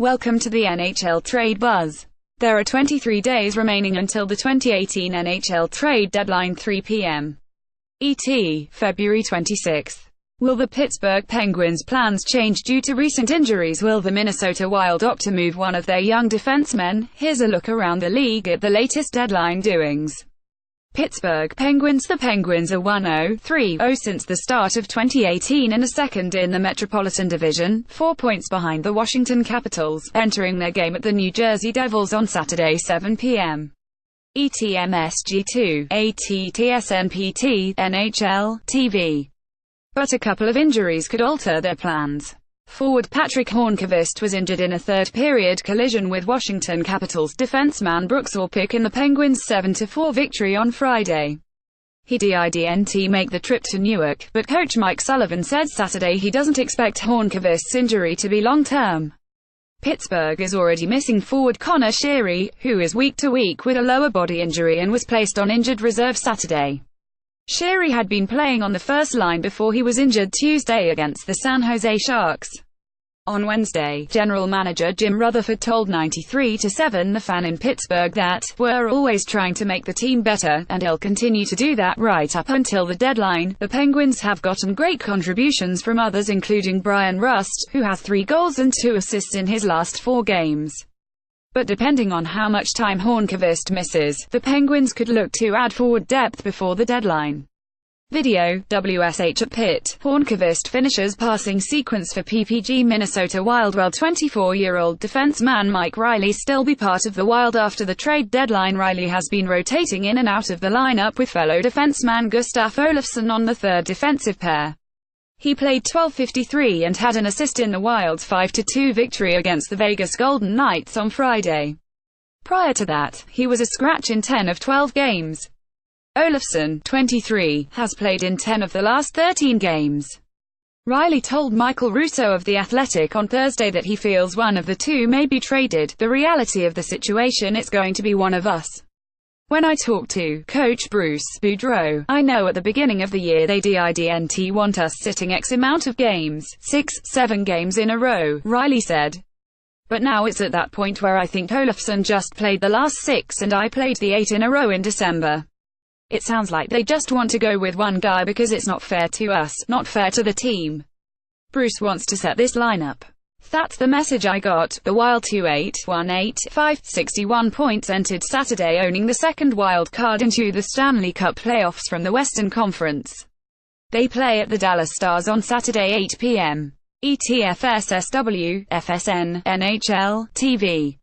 Welcome to the NHL Trade Buzz. There are 23 days remaining until the 2018 NHL trade deadline, 3 p.m. ET, February 26. Will the Pittsburgh Penguins' plans change due to recent injuries? Will the Minnesota Wild opt to move one of their young defensemen? Here's a look around the league at the latest deadline doings. Pittsburgh Penguins. The Penguins are 1-0-3-0 since the start of 2018 and are second in the Metropolitan Division, 4 points behind the Washington Capitals, entering their game at the New Jersey Devils on Saturday 7 p.m. ETMSG2, ATTSNPT, NHL, TV. But a couple of injuries could alter their plans. Forward Patrick Hornqvist was injured in a third-period collision with Washington Capitals defenseman Brooks Orpik in the Penguins' 7-4 victory on Friday. He didn't make the trip to Newark, but coach Mike Sullivan said Saturday he doesn't expect Hornqvist's injury to be long-term. Pittsburgh is already missing forward Connor Sheary, who is week-to-week with a lower body injury and was placed on injured reserve Saturday. Sheary had been playing on the first line before he was injured Tuesday against the San Jose Sharks. On Wednesday, general manager Jim Rutherford told 93-7 The Fan in Pittsburgh that, "We're always trying to make the team better, and he'll continue to do that right up until the deadline." The Penguins have gotten great contributions from others, including Brian Rust, who has 3 goals and 2 assists in his last 4 games. But depending on how much time Hornqvist misses, the Penguins could look to add forward depth before the deadline. Video, WSH at Pitt. Hornqvist finishes passing sequence for PPG Minnesota Wild. Will 24-year-old defenseman Mike Reilly still be part of the Wild after the trade deadline? Reilly has been rotating in and out of the lineup with fellow defenseman Gustav Olofsson on the third defensive pair. He played 12:53 and had an assist in the Wild's 5-2 victory against the Vegas Golden Knights on Friday. Prior to that, he was a scratch in 10 of 12 games. Olofsson, 23, has played in 10 of the last 13 games. Reilly told Michael Russo of The Athletic on Thursday that he feels one of the two may be traded. "The reality of the situation, it's going to be one of us. When I talk to Coach Bruce Boudreau, I know at the beginning of the year they didn't want us sitting X amount of games, 6-7 games in a row," Reilly said. "But now it's at that point where I think Olofsson just played the last 6 and I played the 8 in a row in December. It sounds like they just want to go with one guy because it's not fair to us, not fair to the team. Bruce wants to set this lineup. That's the message I got." The Wild 2-8-1-8-5, 61 points, entered Saturday, owning the second wild card into the Stanley Cup playoffs from the Western Conference. They play at the Dallas Stars on Saturday 8 p.m. ETFSSW, FSN, NHL, TV.